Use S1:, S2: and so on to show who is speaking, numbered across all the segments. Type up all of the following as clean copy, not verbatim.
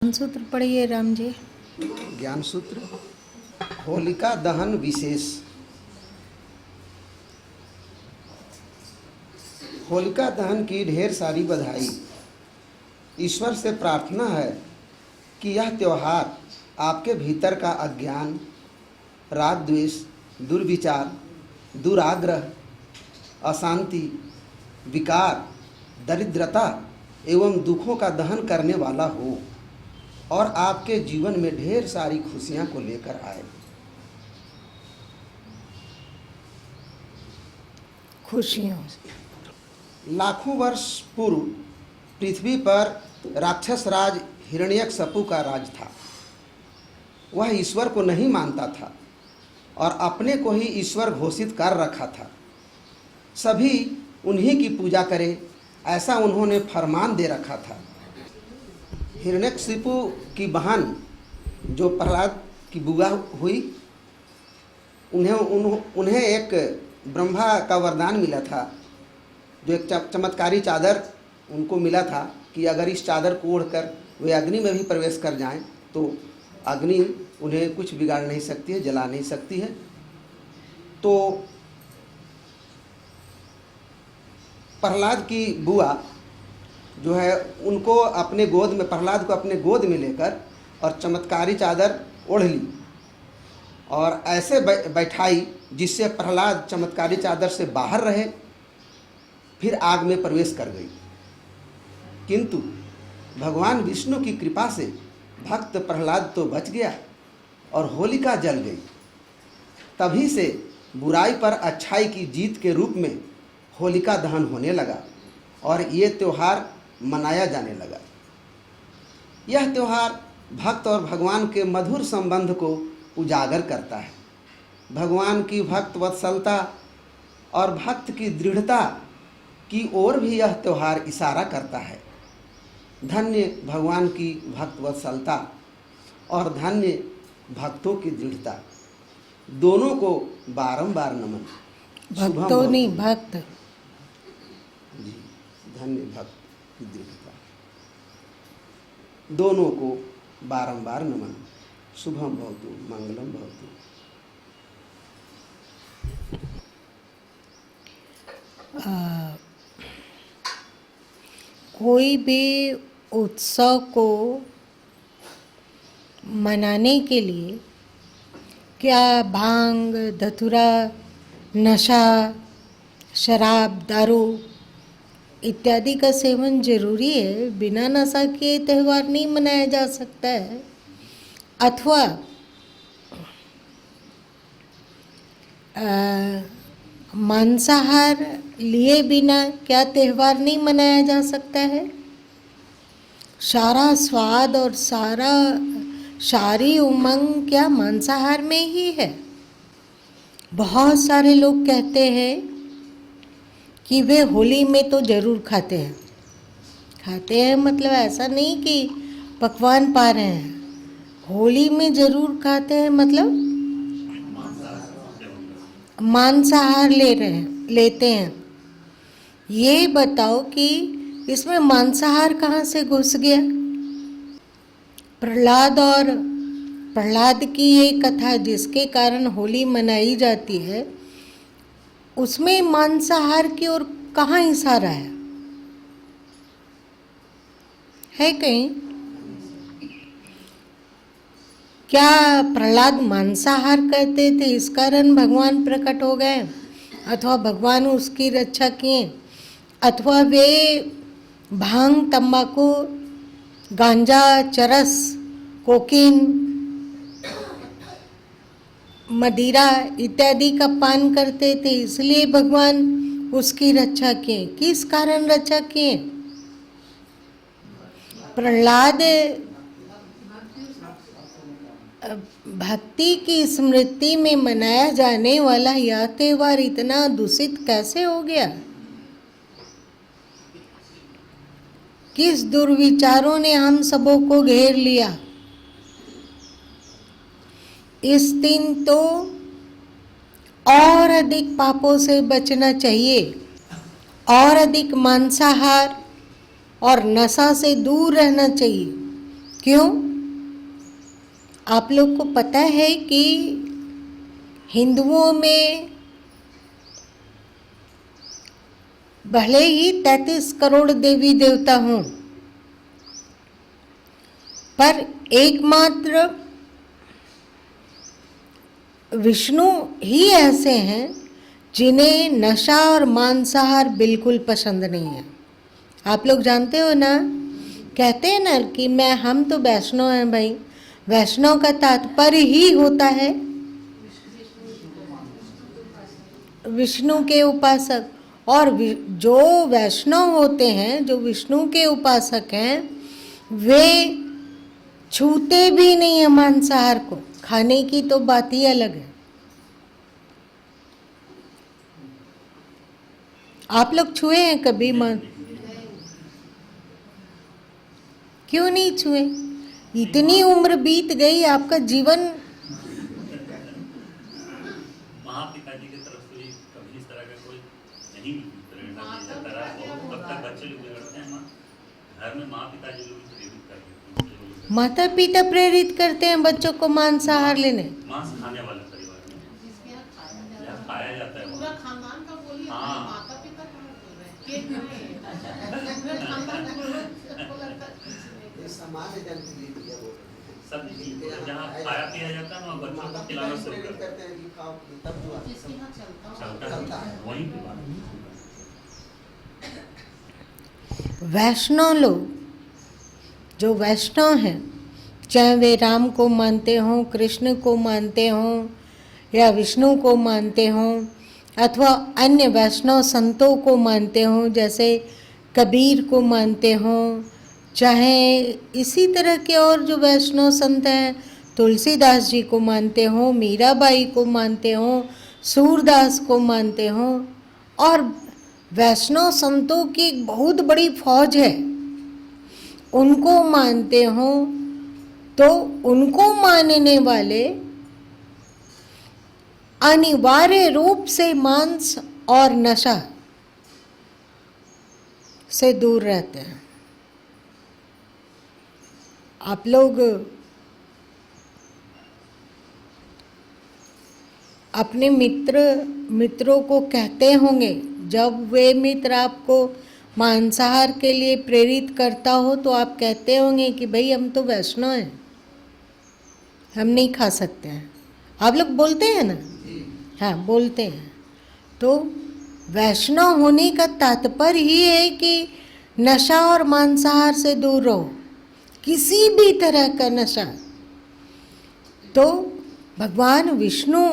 S1: ज्ञान सूत्र पढ़िए राम जी।
S2: ज्ञान सूत्र। होलिका दहन विशेष। होलिका दहन की ढेर सारी बधाई। ईश्वर से प्रार्थना है कि यह त्योहार आपके भीतर का अज्ञान, राग द्वेष, दुर्विचार, दुराग्रह, अशांति, विकार, दरिद्रता एवं दुखों का दहन करने वाला हो और आपके जीवन में ढेर सारी खुशियां को लेकर आए।
S1: खुशियों
S2: लाखों वर्ष पूर्व पृथ्वी पर राक्षस राज हिरण्यकशिपु का राज था। वह ईश्वर को नहीं मानता था और अपने को ही ईश्वर घोषित कर रखा था। सभी उन्हीं की पूजा करें, ऐसा उन्होंने फरमान दे रखा था। हिरण्यकशिपु की बहन जो प्रहलाद की बुआ हुई, उन्हें एक ब्रह्मा का वरदान मिला था, जो एक चमत्कारी चादर उनको मिला था कि अगर इस चादर को ओढ़कर वे अग्नि में भी प्रवेश कर जाएं तो अग्नि उन्हें कुछ बिगाड़ नहीं सकती है, जला नहीं सकती है। तो प्रहलाद की बुआ जो है उनको अपने गोद में, प्रहलाद को अपने गोद में लेकर और चमत्कारी चादर ओढ़ ली और ऐसे बैठाई जिससे प्रहलाद चमत्कारी चादर से बाहर रहे, फिर आग में प्रवेश कर गई। किंतु भगवान विष्णु की कृपा से भक्त प्रहलाद तो बच गया और होलिका जल गई। तभी से बुराई पर अच्छाई की जीत के रूप में होलिका दहन होने लगा और ये त्यौहार मनाया जाने लगा। यह त्यौहार भक्त और भगवान के मधुर संबंध को उजागर करता है। भगवान की भक्त वत्सलता और भक्त की दृढ़ता की ओर भी यह त्यौहार इशारा करता है। धन्य भगवान की भक्त वत्सलता और धन्य भक्तों की दृढ़ता, दोनों को बारंबार नमन।
S1: भक्तों नहीं, भक्त
S2: जी, धन्य भक्त की दृढ़ता, दोनों को बारंबार नमन। शुभम भवतु, मंगलम भवतु।
S1: कोई भी उत्सव को मनाने के लिए क्या भांग, धतूरा, नशा, शराब, दारू इत्यादि का सेवन जरूरी है? बिना नशा के त्यौहार नहीं मनाया जा सकता है। अथवा मांसाहार लिए बिना क्या त्यौहार नहीं मनाया जा सकता है? सारा स्वाद और सारी उमंग क्या मांसाहार में ही है? बहुत सारे लोग कहते हैं कि वे होली में तो ज़रूर खाते हैं मतलब ऐसा नहीं कि पकवान पा रहे हैं, होली में ज़रूर खाते हैं मतलब मांसाहार लेते हैं। ये बताओ कि इसमें मांसाहार कहाँ से घुस गया? प्रहलाद की ये कथा जिसके कारण होली मनाई जाती है, उसमें मांसाहार की ओर कहाँ इशारा है कहीं? क्या प्रहलाद मांसाहार करते थे इस कारण भगवान प्रकट हो गए, अथवा भगवान उसकी रक्षा किए, अथवा वे भांग, तंबाकू, गांजा, चरस, कोकीन, मदिरा इत्यादि का पान करते थे इसलिए भगवान उसकी रक्षा किए? किस कारण रक्षा किए? प्रहलाद भक्ति की स्मृति में मनाया जाने वाला यह त्योहार इतना दूषित कैसे हो गया? किस दुर्विचारों ने हम सबों को घेर लिया? इस दिन तो और अधिक पापों से बचना चाहिए, और अधिक मांसाहार और नशा से दूर रहना चाहिए, क्यों? आप लोग को पता है कि हिंदुओं में भले ही 33 करोड़ देवी देवता हों, पर एकमात्र विष्णु ही ऐसे हैं जिन्हें नशा और मांसाहार बिल्कुल पसंद नहीं है। आप लोग जानते हो ना, कहते हैं ना कि हम तो वैष्णव हैं भाई। वैष्णव का तात्पर्य ही होता है विष्णु के उपासक। और जो वैष्णव होते हैं, जो विष्णु के उपासक हैं, वे छूते भी नहीं है मांसाहार को। खाने की तो बात ही अलग है। आप लोग छुए हैं कभी क्यों नहीं छुए? इतनी उम्र बीत गई, आपका जीवन।
S3: महापिता जी की तरफ से भी कभी इस तरह का कोई नहीं प्रेरणा दी जाता रहा। बहुत अब तक बच्चे लोग बिगड़ते हैं, घर में माँ पिता जी लोग प्रेरित करते हैं।
S1: माता पिता प्रेरित करते हैं बच्चों को मांसाहार लेने।
S3: मांस खाने वाले परिवार में यहाँ खाया जाता है।
S4: पूरा खानदान का बोलिए,
S3: हाँ।
S4: माता पिता कहाँ बोल रहे हैं? केक नहीं। पूरा खानदान बोल रहे हैं, आपको लगता है कुछ नहीं।
S2: ये सामान्य जन के लिए दिया बोल रहे हैं।
S3: सब जहाँ खाया पिया जाता है ना, बच्चों को खिलाना शुरू
S2: प्रेरित
S3: करते
S2: करते हैं कि खाओ, तब जो
S4: जिसके यहाँ चलता हो।
S3: चलता है वहीं की बात।
S1: वैष्णव लोग, जो वैष्णव हैं, चाहे वे राम को मानते हों, कृष्ण को मानते हों, या विष्णु को मानते हों, अथवा अन्य वैष्णव संतों को मानते हों, जैसे कबीर को मानते हों, चाहे इसी तरह के और जो वैष्णव संत हैं, तुलसीदास जी को मानते हों, मीराबाई को मानते हों, सूरदास को मानते हों, और वैष्णव संतों की एक बहुत बड़ी फौज है, उनको मानते हों, तो उनको मानने वाले अनिवार्य रूप से मांस और नशा से दूर रहते हैं। आप लोग अपने मित्रों को कहते होंगे, जब वे मित्र आपको मांसाहार के लिए प्रेरित करता हो, तो आप कहते होंगे कि भाई हम तो वैष्णव हैं, हम नहीं खा सकते हैं। आप लोग बोलते हैं ना? हाँ, बोलते हैं। तो वैष्णव होने का तात्पर्य ही है कि नशा और मांसाहार से दूर रहो, किसी भी तरह का नशा। तो भगवान विष्णु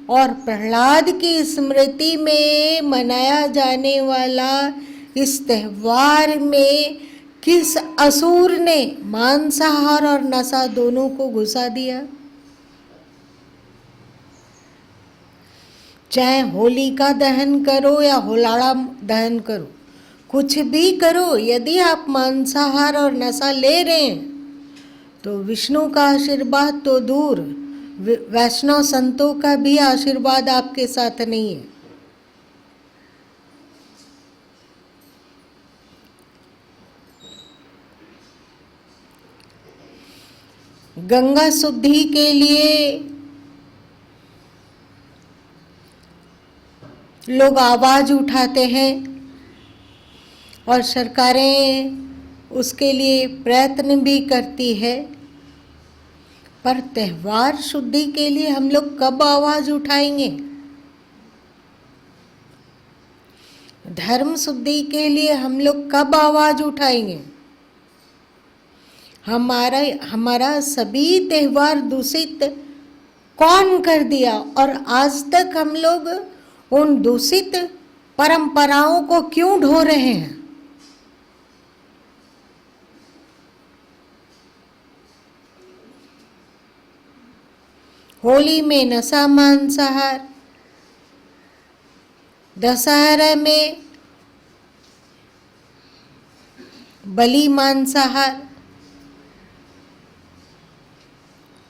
S1: और प्रहलाद की स्मृति में मनाया जाने वाला इस त्यौहार में किस असुर ने मांसाहार और नशा दोनों को घुसा दिया? चाहे होलिका दहन करो या होलाड़ा दहन करो, कुछ भी करो, यदि आप मांसाहार और नशा ले रहे हैं तो विष्णु का आशीर्वाद तो दूर, वैष्णव संतों का भी आशीर्वाद आपके साथ नहीं है। गंगा शुद्धि के लिए लोग आवाज उठाते हैं और सरकारें उसके लिए प्रयत्न भी करती है, पर त्यौहार शुद्धि के लिए हम लोग कब आवाज उठाएंगे? धर्म शुद्धि के लिए हम लोग कब आवाज उठाएंगे? हमारा सभी त्यौहार दूषित कौन कर दिया? और आज तक हम लोग उन दूषित परंपराओं को क्यों ढो रहे हैं? होली में नशा मांसाहार, दशहरा में बलि मांसाहार,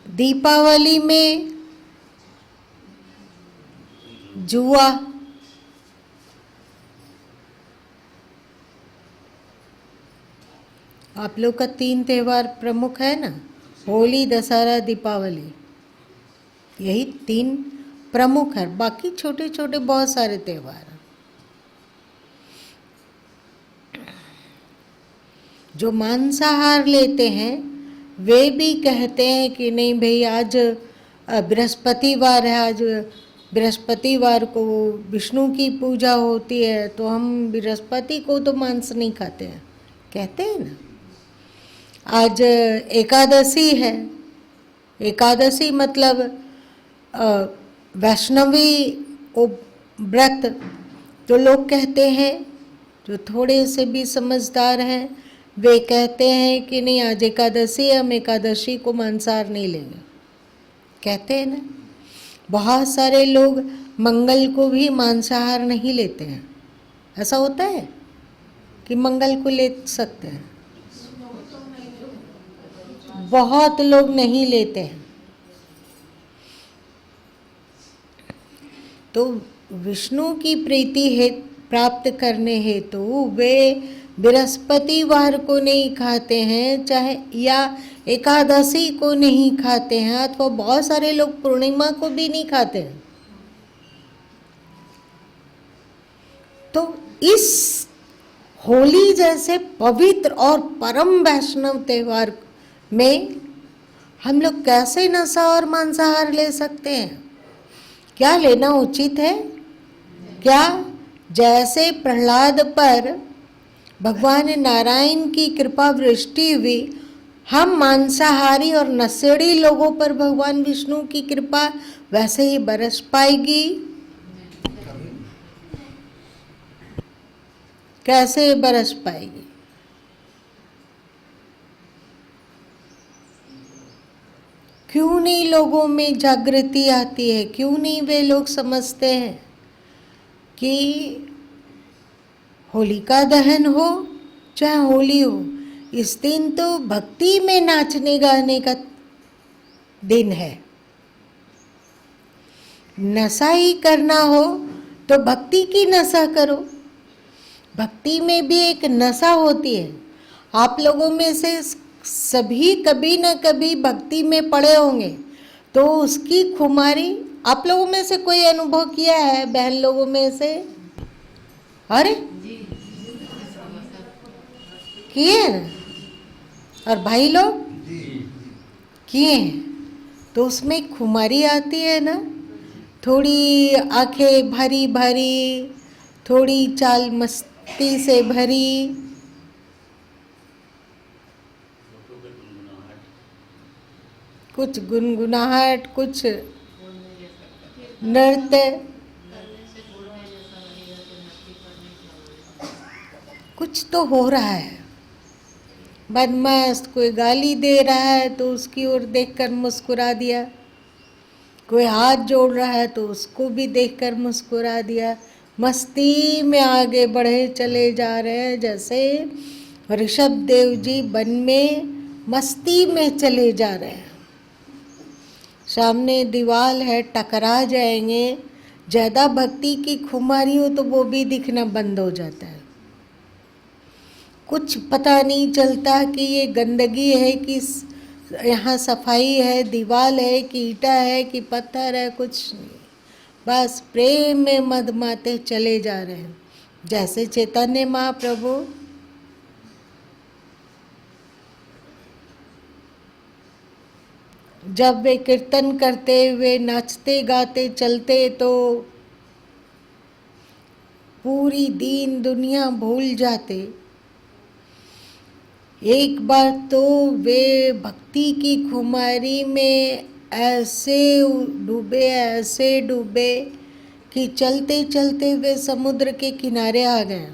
S1: दीपावली में जुआ, आप लोग का 3 त्यौहार प्रमुख है ना, होली, दशहरा, दीपावली, यही 3 प्रमुख है, बाकी छोटे छोटे बहुत सारे त्यौहार हैं। जो मांसाहार लेते हैं वे भी कहते हैं कि नहीं भाई आज बृहस्पतिवार है, आज बृहस्पतिवार को विष्णु की पूजा होती है तो हम बृहस्पति को तो मांस नहीं खाते हैं, कहते हैं ना। आज एकादशी है, एकादशी मतलब वैष्णवी व्रत, जो लोग कहते हैं, जो थोड़े से भी समझदार हैं, वे कहते हैं कि नहीं आज एकादशी, हम एकादशी को मांसाहार नहीं लेंगे, कहते हैं ना। बहुत सारे लोग मंगल को भी मांसाहार नहीं लेते हैं, ऐसा होता है कि मंगल को ले सकते हैं, बहुत लोग नहीं लेते हैं। तो विष्णु की प्रीति है प्राप्त करने हेतु वे बृहस्पतिवार को नहीं खाते हैं, चाहे या एकादशी को नहीं खाते हैं, अथवा बहुत सारे लोग पूर्णिमा को भी नहीं खाते हैं। तो इस होली जैसे पवित्र और परम वैष्णव त्यौहार में हम लोग कैसे नशा और मांसाहार ले सकते हैं? क्या लेना उचित है? क्या जैसे प्रहलाद पर भगवान नारायण की कृपा वृष्टि हुई, हम मांसाहारी और नशेड़ी लोगों पर भगवान विष्णु की कृपा वैसे ही बरस पाएगी? कैसे बरस पाएगी? क्यों नहीं लोगों में जागृति आती है? क्यों नहीं वे लोग समझते हैं कि होलिका दहन हो चाहे होली हो, इस दिन तो भक्ति में नाचने गाने का दिन है। नशा ही करना हो तो भक्ति की नशा करो, भक्ति में भी एक नशा होती है। आप लोगों में से सभी कभी न कभी भक्ति में पड़े होंगे, तो उसकी खुमारी आप लोगों में से कोई अनुभव किया है? बहन लोगों में से? अरे किए ना? और भाई लोग किए हैं? तो उसमें खुमारी आती है ना, थोड़ी आंखें भरी भरी, थोड़ी चाल मस्ती से भरी, कुछ गुनगुनाहट, कुछ नृत्य, कुछ तो हो रहा है। बदमाश कोई गाली दे रहा है तो उसकी ओर देखकर मुस्कुरा दिया, कोई हाथ जोड़ रहा है तो उसको भी देखकर मुस्कुरा दिया। मस्ती में आगे बढ़े चले जा रहे हैं, जैसे ऋषभ देव जी वन में मस्ती में चले जा रहे हैं। सामने दीवार है, टकरा जाएंगे, ज़्यादा भक्ति की खुमारी हो तो वो भी दिखना बंद हो जाता है। कुछ पता नहीं चलता कि ये गंदगी है कि यहाँ सफाई है, दीवार है कि ईंटा है कि पत्थर है, कुछ नहीं, बस प्रेम में मदमाते चले जा रहे हैं। जैसे चैतन्य महाप्रभु जब वे कीर्तन करते हुए नाचते गाते चलते तो पूरी दीन दुनिया भूल जाते। एक बार तो वे भक्ति की खुमारी में ऐसे डूबे कि चलते चलते वे समुद्र के किनारे आ गए,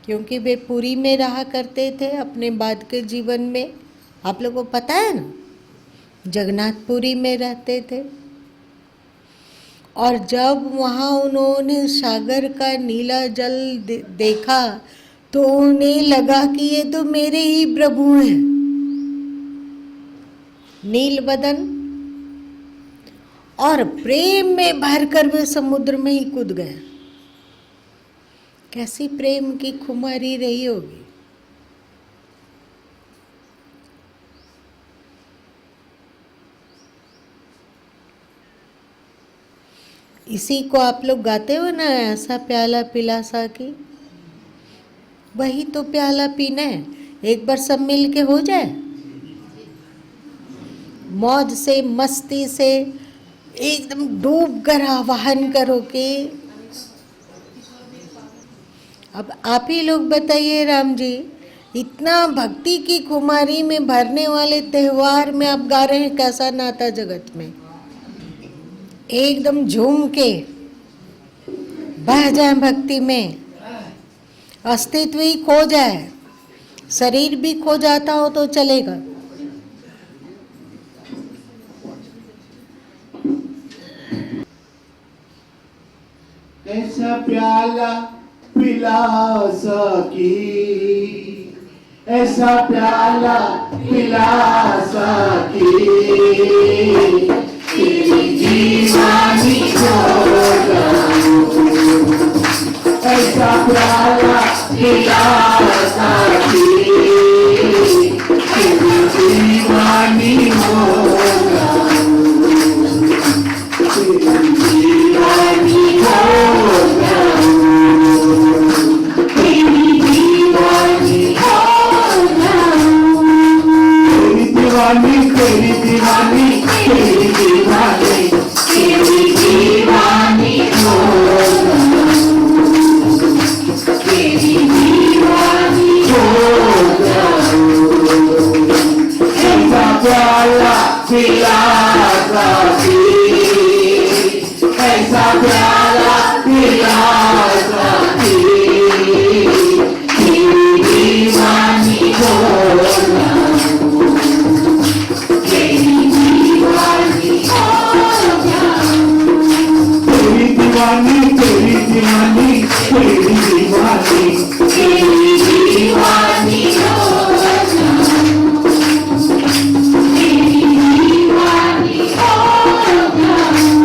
S1: क्योंकि वे पुरी में रहा करते थे अपने बाद के जीवन में। आप लोगों को पता है ना, जगन्नाथपुरी में रहते थे। और जब वहाँ उन्होंने सागर का नीला जल देखा तो उन्हें लगा कि ये तो मेरे ही प्रभु हैं, नील बदन, और प्रेम में भरकर वे समुद्र में ही कूद गए। कैसी प्रेम की खुमारी रही होगी। इसी को आप लोग गाते हो ना, ऐसा प्याला पिलासा की, वही तो प्याला पीना है। एक बार सब मिल के हो जाए, मौज से मस्ती से एकदम डूब कर आवाहन करो कि अब आप ही लोग बताइए राम जी, इतना भक्ति की खुमारी में भरने वाले त्योहार में आप गा रहे हैं, कैसा नाता जगत में, एकदम झूम के बह जाए भक्ति में, अस्तित्व ही खो जाए, शरीर भी खो जाता हो तो चलेगा।
S5: ऐसा प्याला पिला सकी, ऐसा प्याला पिला सकी, तेरी दीवानी हो जाऊं। ऐसा प्याला पिला सकी, तेरी दीवानी हो जाऊं, तेरी दीवानी हो जाऊं, तेरी दीवानी हो जाऊं, तेरी दीवानी, तेरी दीवानी, तेरी दीवानी, तेरी दीवानी हो जाऊं, तेरी दीवानी हो जाऊं। ऐसा प्याला पिला सकी, ऐसा प्याला पिला सकी, तेरी दीवानी हो जाऊं, तेरी दीवानी हो जाऊं, तेरी दीवानी, तेरी दीवानी, तेरी दीवानी, तेरी दीवानी हो जाऊं, तेरी दीवानी हो जाऊं।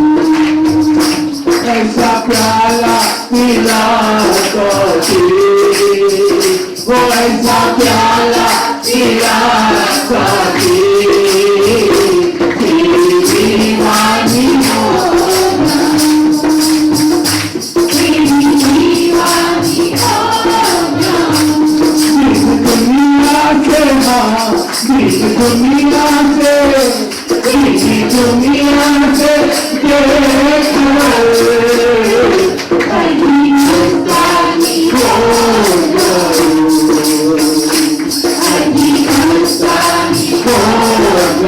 S5: ऐसा प्याला पिला सकी, वो ऐसा प्याला पिला सकी, तेरी दीवानी हो जाऊं, तेरी दीवानी हो जाऊं। इस दुनिया से माँ, इस दुनिया से, इस दुनिया से देख हिंदुस्तानी हो जाऊं, हिंदुस्तानी हो जाऊं।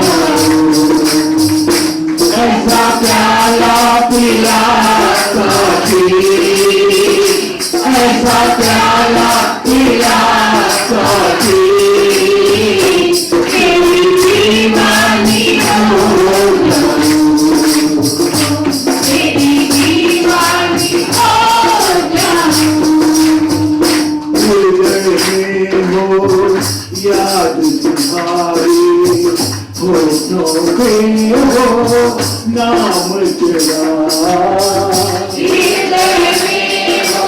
S5: ऐसा प्याला पिला सकी, ऐसा प्याला पिला सकी, तेरी दीवानी हो जाऊं, तेरी दीवानी हो जाऊं। हृदय में हो याद तुम्हारी, होठों पे हो नाम तेरा, हृदय में हो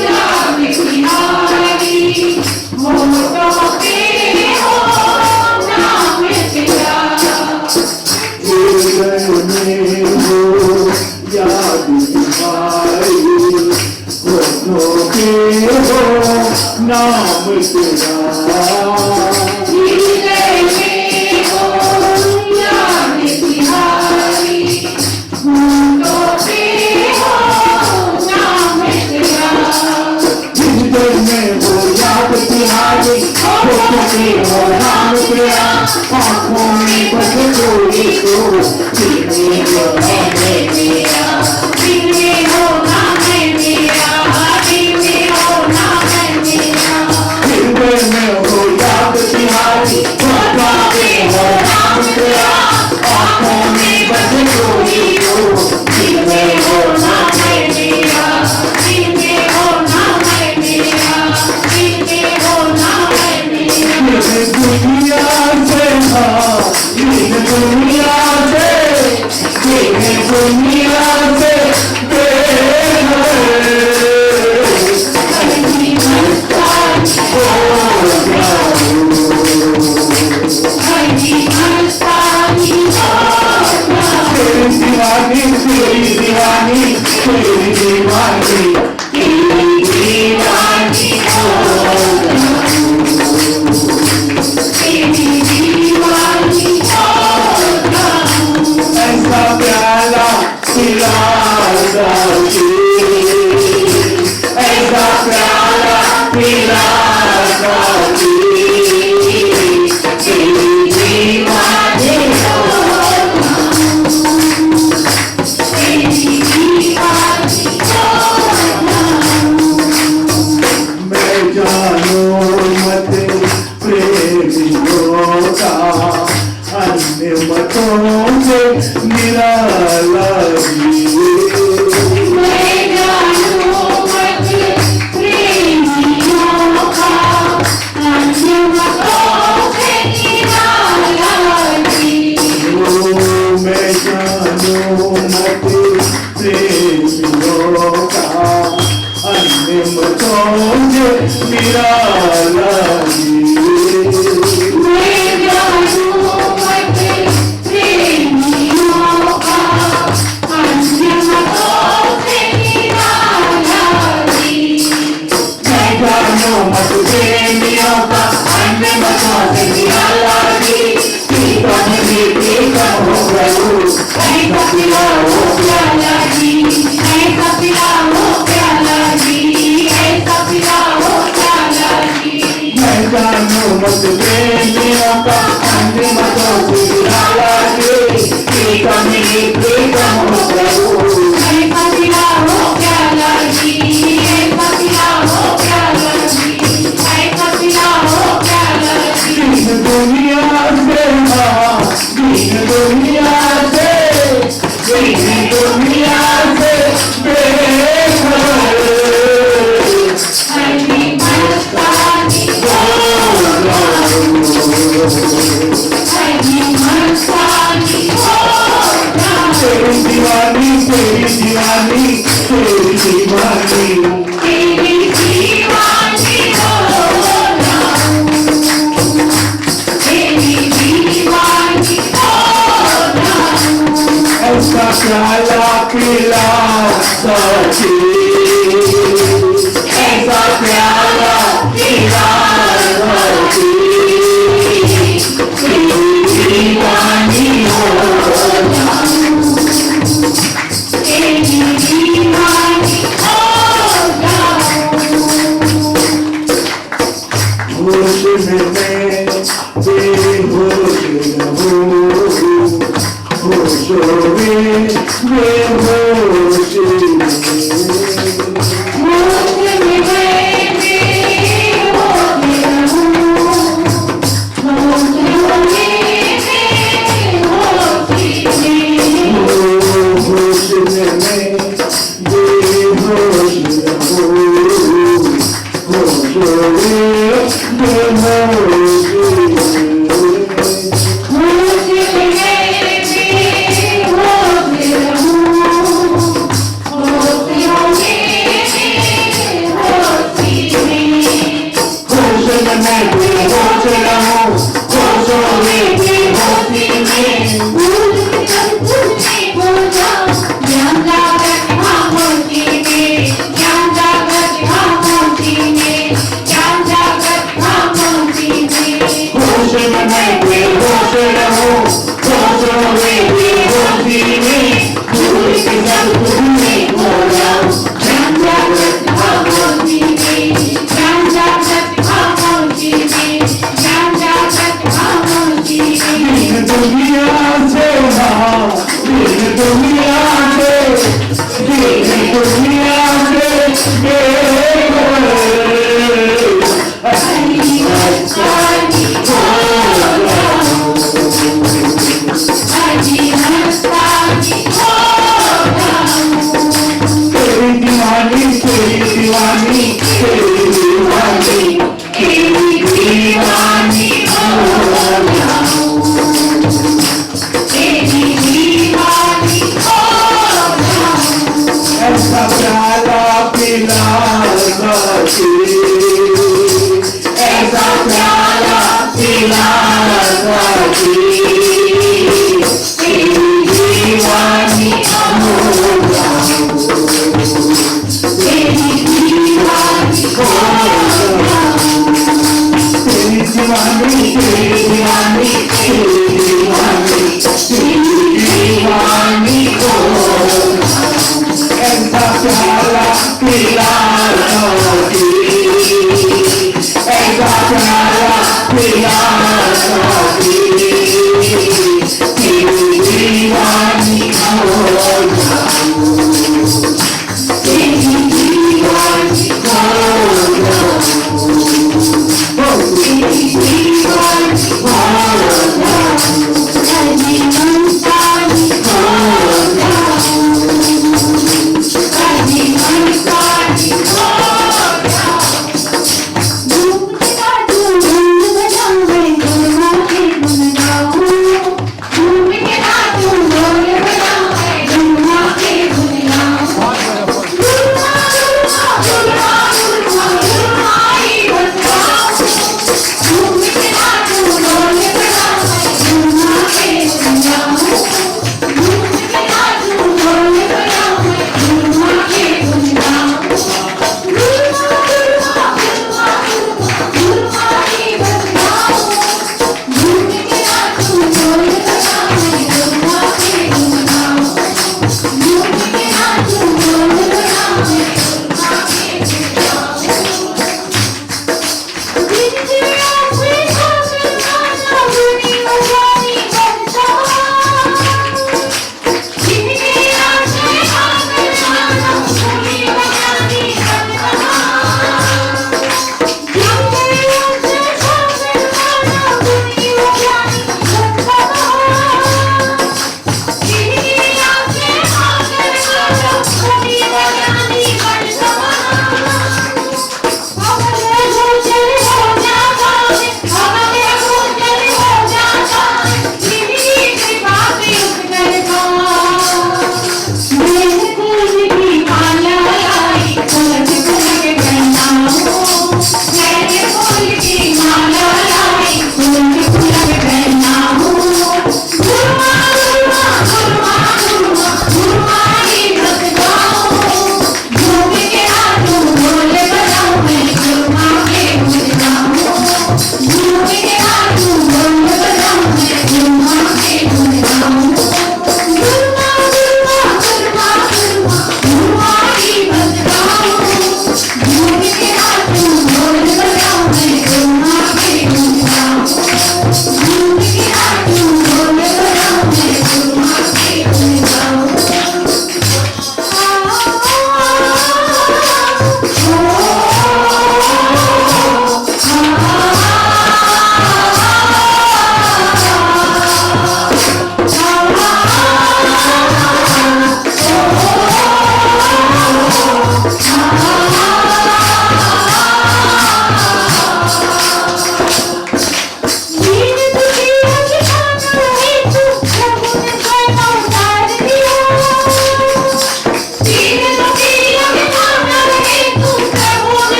S5: याद तुम्हारी, होठों पे हो नाम तेरा, हृदय में हो याद तुम्हारी, होठों पे हो नाम तेरा, हृदय में हो याद तुम्हारी, होठों पे हो नाम तेरा, हृदय में हो याद तुम्हारी, होठों पे हो नाम तेरा, आँखों में बस कोई तो दिल में हो नाम तेरा, दिल में हो नाम तेरा, दिल में हो नाम तेरा, हृदय में हो याद तुम्हारी, होठों पे हो नाम तेरा, आँखों में बस कोई तो दिल में हो नाम तेरा, दिल में हो नाम तेरा, दिल में हो नाम तेरा। दुनिया से, दुनिया से दीवानी तेरी दीवानी तेरी दीवानी तेरी दीवानी हो तेरी दीवानी हो ऐसा प्याला पिलाता ऐसा प्याला पिलाता तेरी दीवानी हो तेरी दीवानी हो मैं जानो मत प्रेमियों का अन्य मतों से निराला मैं जानो मत प्रेमियों का अन्य मतों से निराला मैं जानो मत प्रेमियों का अन्य मतों से निराला मैं जानो मत प्रेमियों का अन्य मतों से निराला मैं जानो मत प्रेमियों का अन्य मतों से निराला प्रीतम हो प्रभु ऐसा पिलाओ प्याला जी ऐसा पिलाओ प्याला जी ऐसा पिलाओ प्याला जी मैं जानो मत प्रेमियों का अन्य मतों से निराला प्रीतम हो प्रभु ऐसा पिलाओ प्याला जी ऐसा पिलाओ प्याला जी ऐसा पिलाओ प्याला जी दुनिया से दीन दुनिया से बेखबर हरी मस्तानी हरी मस्तानी तेरी दीवानी तेरी दीवानी तेरी दीवानी तेरी दीवानी हो तेरी दीवानी हो ऐसा प्याला पिला सके ऐसा प्याला पिला सके तेरी दीवानी हो तेरी दीवानी हो होश में मैं बेहोश रहूं होशों में बेहोश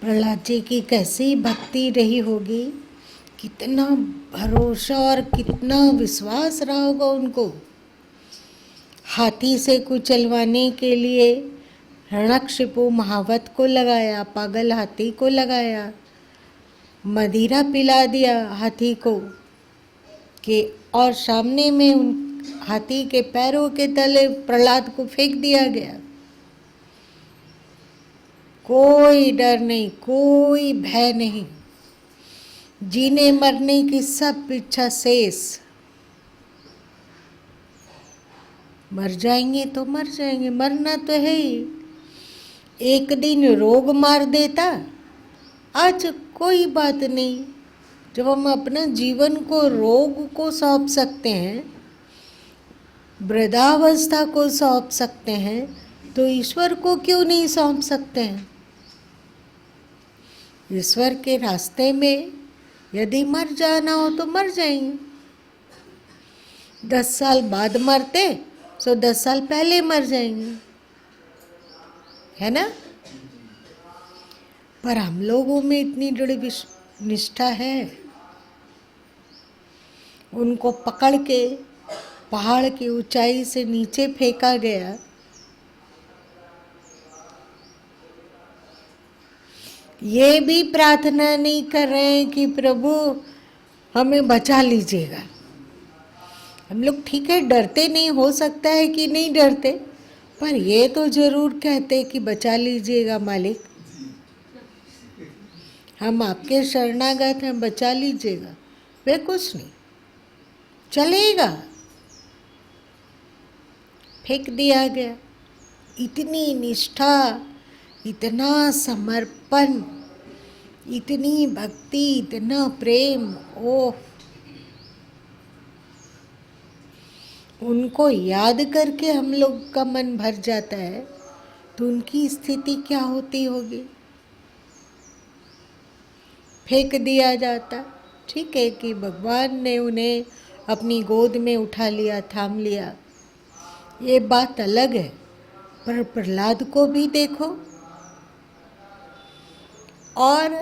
S1: प्रहलाद जी की कैसी भक्ति रही होगी, कितना भरोसा और कितना विश्वास रहा होगा उनको। हाथी से कुचलवाने के लिए हिरण्यकशिपु महावत को लगाया, पागल हाथी को लगाया, मदिरा पिला दिया हाथी को कि, और सामने में उन हाथी के पैरों के तले प्रहलाद को फेंक दिया गया। कोई डर नहीं, कोई भय नहीं, जीने मरने की सब इच्छा शेष। मर जाएंगे तो मर जाएंगे, मरना तो है ही। एक दिन रोग मार देता, आज कोई बात नहीं। जब हम अपना जीवन को रोग को सौंप सकते हैं, वृद्धावस्था को सौंप सकते हैं, तो ईश्वर को क्यों नहीं सौंप सकते हैं। ईश्वर के रास्ते में यदि मर जाना हो तो मर जाएंगे। 10 साल बाद मरते तो 10 साल पहले मर जाएंगे, है ना। पर हम लोगों में इतनी दृढ़ निष्ठा है, उनको पकड़ के पहाड़ की ऊंचाई से नीचे फेंका गया। ये भी प्रार्थना नहीं कर रहे हैं कि प्रभु हमें बचा लीजिएगा। हम लोग ठीक है डरते नहीं, हो सकता है कि नहीं डरते, पर ये तो जरूर कहते कि बचा लीजिएगा मालिक, हम आपके शरणागत हैं, बचा लीजिएगा। वे कुछ नहीं, चलेगा, फेंक दिया गया। इतनी निष्ठा, इतना समर्पण, इतनी भक्ति, इतना प्रेम, ओह, उनको याद करके हम लोग का मन भर जाता है, तो उनकी स्थिति क्या होती होगी। फेंक दिया जाता, ठीक है कि भगवान ने उन्हें अपनी गोद में उठा लिया, थाम लिया, ये बात अलग है। पर प्रहलाद को भी देखो, और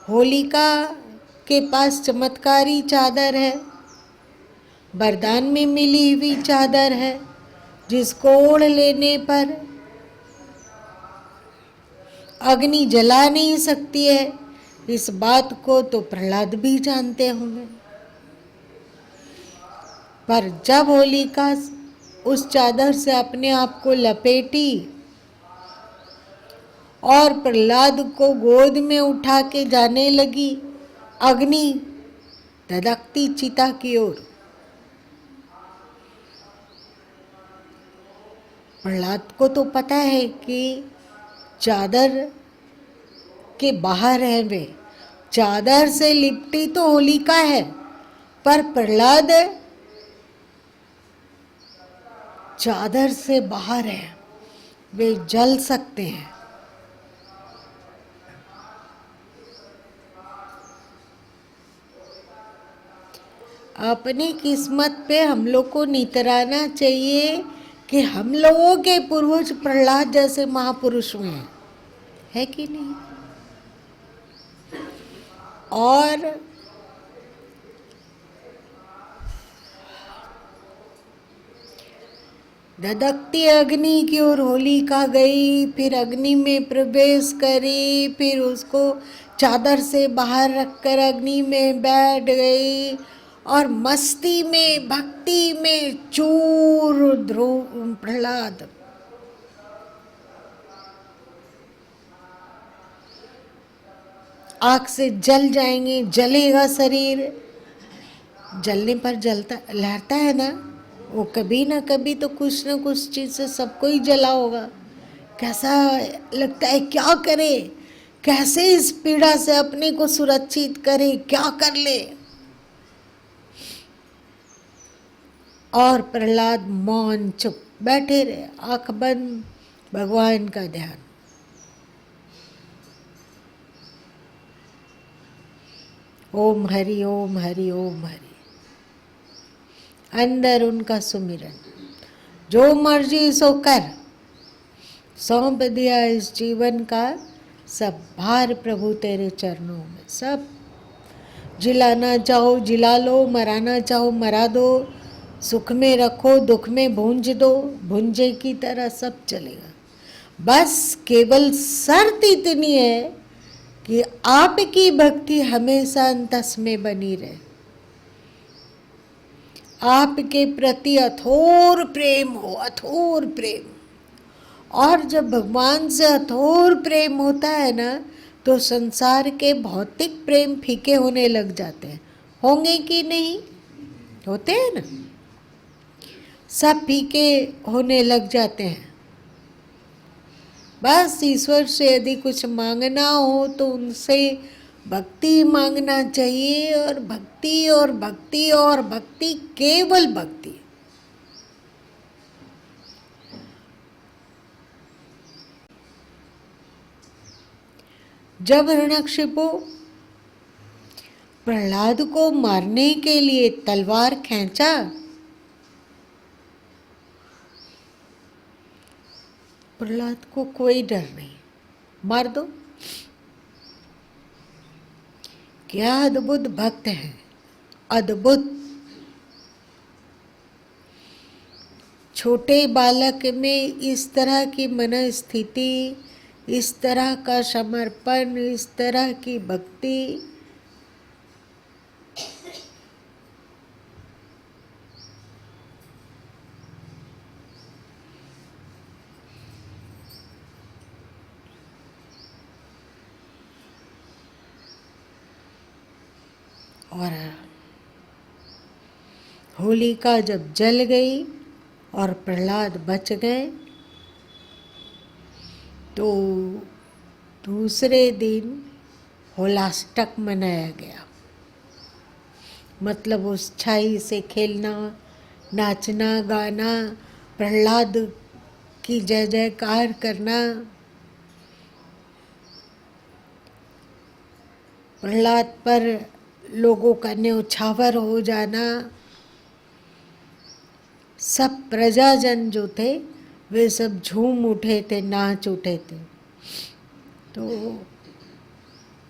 S1: होलिका के पास चमत्कारी चादर है, वरदान में मिली हुई चादर है, जिसको ओढ़ लेने पर अग्नि जला नहीं सकती है। इस बात को तो प्रहलाद भी जानते होंगे। पर जब होलिका उस चादर से अपने आप को लपेटी और प्रहलाद को गोद में उठा के जाने लगी अग्नि धधकती चिता की ओर, प्रहलाद को तो पता है कि चादर के बाहर है वे, चादर से लिपटी तो होलिका है, पर प्रहलाद चादर से बाहर है, वे जल सकते हैं। अपनी किस्मत पे हम लोग को नितराना चाहिए कि हम लोगों के पूर्वज प्रहलाद जैसे महापुरुष हुए हैं, है कि नहीं। और धधकती अग्नि की ओर होलिका गई, फिर अग्नि में प्रवेश करी, फिर उसको चादर से बाहर रखकर अग्नि में बैठ गई, और मस्ती में, भक्ति में चूर ध्रुव प्रहलाद। आग से जल जाएंगे, जलेगा शरीर, जलने पर जलता लहरता है ना, वो कभी ना कभी तो कुछ ना कुछ चीज़ से सबको ही जला होगा। कैसा लगता है, क्या करे, कैसे इस पीड़ा से अपने को सुरक्षित करे, क्या कर ले। और प्रहलाद मौन चुप बैठे रहे, आंख बंद, भगवान का ध्यान। ओम हरि ओम हरि ओम हरि, अंदर उनका सुमिरन, जो मर्जी सो कर, सौंप दिया इस जीवन का सब भार प्रभु तेरे चरणों में। सब जिलाना चाहो जिला लो, मराना चाहो मरा दो, सुख में रखो दुख में भूंज दो, भुंजे की तरह सब चलेगा। बस केवल शर्त इतनी है कि आपकी भक्ति हमेशा अंतस में बनी रहे, आपके प्रति अथोर प्रेम हो, अथोर प्रेम। और जब भगवान से अथोर प्रेम होता है ना, तो संसार के भौतिक प्रेम फीके होने लग जाते हैं। होंगे कि नहीं? होते हैं ना, सब फीके होने लग जाते हैं। बस ईश्वर से यदि कुछ मांगना हो तो उनसे भक्ति मांगना चाहिए, और भक्ति और भक्ति और भक्ति, केवल भक्ति। जब हिरण्यकशिपु प्रहलाद को मारने के लिए तलवार खींचा, प्रहलाद को कोई डर नहीं, मार दो। क्या अद्भुत भक्त है, अद्भुत। छोटे बालक में इस तरह की मन स्थिति, इस तरह का समर्पण, इस तरह की भक्ति, और होलिका जब जल गई और प्रहलाद बच गए, तो दूसरे दिन होलाष्टक मनाया गया। मतलब उस छाई से खेलना, नाचना गाना, प्रहलाद की जय जयकार करना, प्रहलाद पर लोगों का न्यौछावर हो जाना। सब प्रजाजन जो थे वे सब झूम उठे थे, नाच उठे थे। तो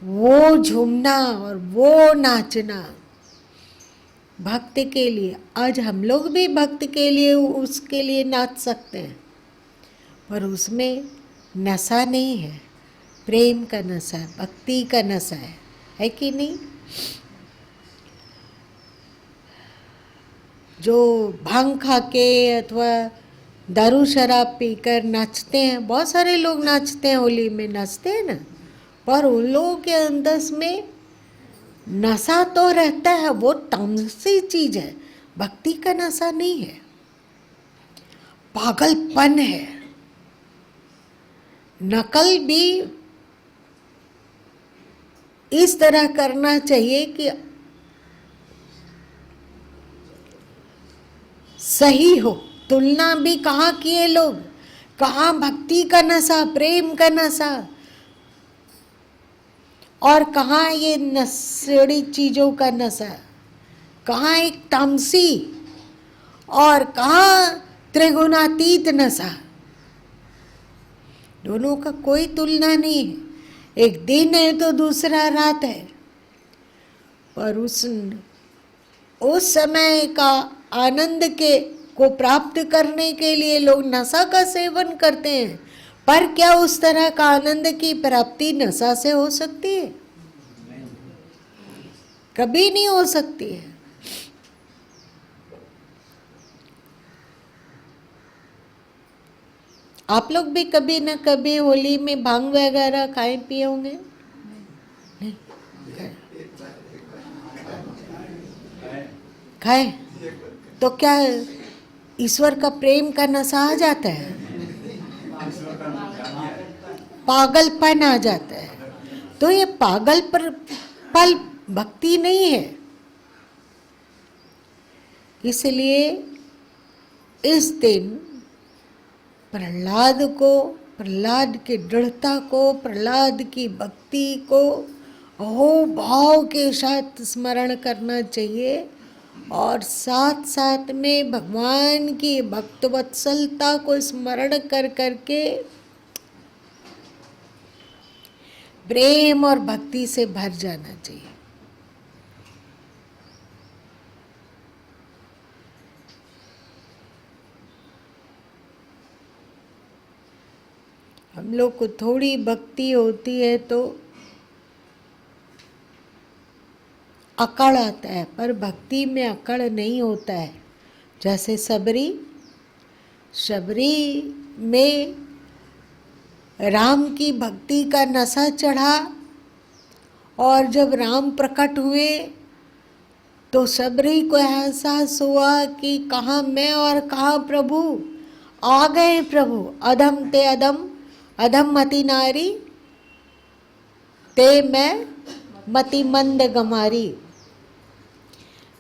S1: वो झूमना और वो नाचना भक्त के लिए, आज हम लोग भी भक्त के लिए उसके लिए नाच सकते हैं, पर उसमें नशा नहीं है, प्रेम का नशा है, भक्ति का नशा है कि नहीं? जो भांग खा के अथवा दारू शराब पीकर नाचते हैं, बहुत सारे लोग नाचते हैं, होली में नाचते हैं ना, पर उन लोगों के अंदर में नशा तो रहता है, वो तामसी चीज है, भक्ति का नशा नहीं है, पागलपन है। नकल भी इस तरह करना चाहिए कि सही हो। तुलना भी कहाँ किए लोग, कहाँ भक्ति का नशा, प्रेम का नशा, और कहाँ ये नशेड़ी चीजों का नशा, कहाँ एक तामसी और कहाँ त्रिगुणातीत नशा। दोनों का कोई तुलना नहीं है। एक दिन है तो दूसरा रात है, पर उस समय का आनंद को प्राप्त करने के लिए लोग नशा का सेवन करते हैं, पर क्या उस तरह का आनंद की प्राप्ति नशा से हो सकती है? कभी नहीं हो सकती है। आप लोग भी कभी न कभी होली में भांग वगैरह खाए पिए होंगे? नहीं खाए तो क्या ईश्वर का प्रेम का नशा आ जाता है, पागलपन आ जाता है। तो ये पल भक्ति नहीं है। इसलिए इस दिन प्रहलाद की दृढ़ता को, प्रहलाद की भक्ति को अहो भाव के साथ स्मरण करना चाहिए, और साथ साथ में भगवान की भक्तवत्सलता को स्मरण कर करके प्रेम और भक्ति से भर जाना चाहिए। हम लोग को थोड़ी भक्ति होती है तो अकड़ आता है, पर भक्ति में अकड़ नहीं होता है। जैसे शबरी में राम की भक्ति का नशा चढ़ा, और जब राम प्रकट हुए तो शबरी को एहसास हुआ कि कहाँ मैं और कहाँ प्रभु। आ गए प्रभु। अधम ते अधम, अधम मति नारी, ते मैं मति मंद गमारी।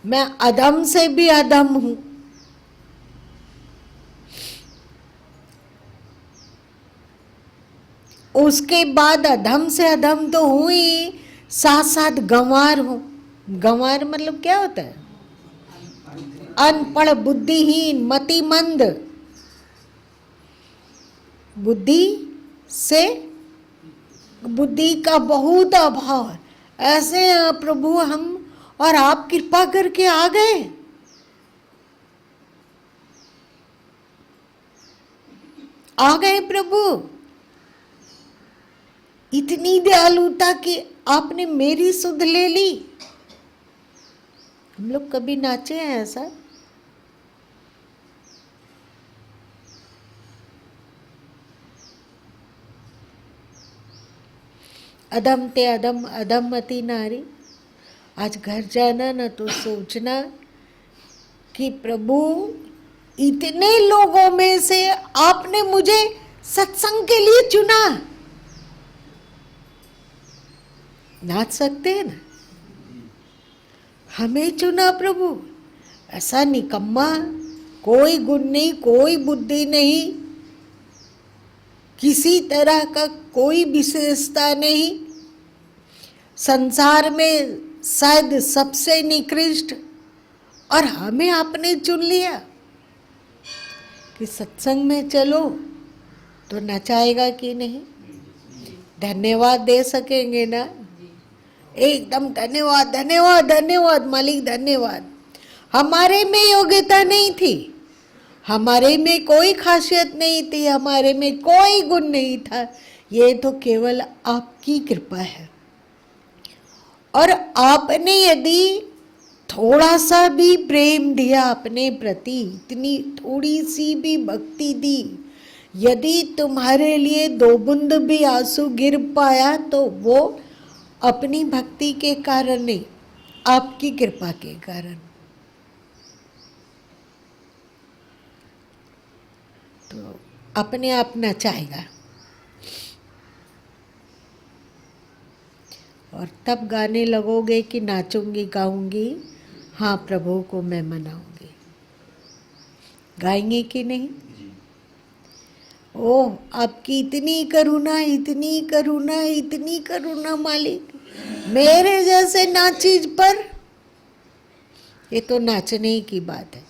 S1: मैं अधम से भी अधम हूं। उसके बाद अधम से अधम तो हूं ही, साथ साथ गंवार हूं। गंवार मतलब क्या होता है? अनपढ़, बुद्धिहीन, मतिमंद। बुद्धि का बहुत अभाव है। ऐसे प्रभु हम, और आप कृपा करके आ गए। आ गए प्रभु। इतनी दयालुता कि आपने मेरी सुध ले ली। हम लोग कभी नाचे हैं ऐसा? अधम ते अधम, अधम मति नारी। आज घर जाना ना तो सोचना कि प्रभु इतने लोगों में से आपने मुझे सत्संग के लिए चुना। नाच सकते हैं ना? हमें चुना प्रभु। ऐसा निकम्मा, कोई गुण नहीं, कोई बुद्धि नहीं, किसी तरह का कोई विशेषता नहीं, संसार में शायद सबसे निकृष्ट, और हमें आपने चुन लिया कि सत्संग में चलो तो नचाएगा कि नहीं? धन्यवाद दे सकेंगे ना? एकदम धन्यवाद, धन्यवाद, धन्यवाद मालिक, धन्यवाद। हमारे में योग्यता नहीं थी, हमारे में कोई खासियत नहीं थी, हमारे में कोई गुण नहीं था। ये तो केवल आपकी कृपा है। और आपने यदि थोड़ा सा भी प्रेम दिया अपने प्रति, इतनी थोड़ी सी भी भक्ति दी, यदि तुम्हारे लिए 2 बूंद भी आंसू गिर पाया तो वो अपनी भक्ति के कारण नहीं, आपकी कृपा के कारण। तो अपने आप नचाएगा। और तब गाने लगोगे कि नाचूंगी गाऊंगी, हाँ प्रभु को मैं मनाऊंगी। गाएंगे कि नहीं? ओह आपकी इतनी करुणा, इतनी करुणा, इतनी करुणा मालिक मेरे जैसे नाचीज पर। ये तो नाचने की बात है।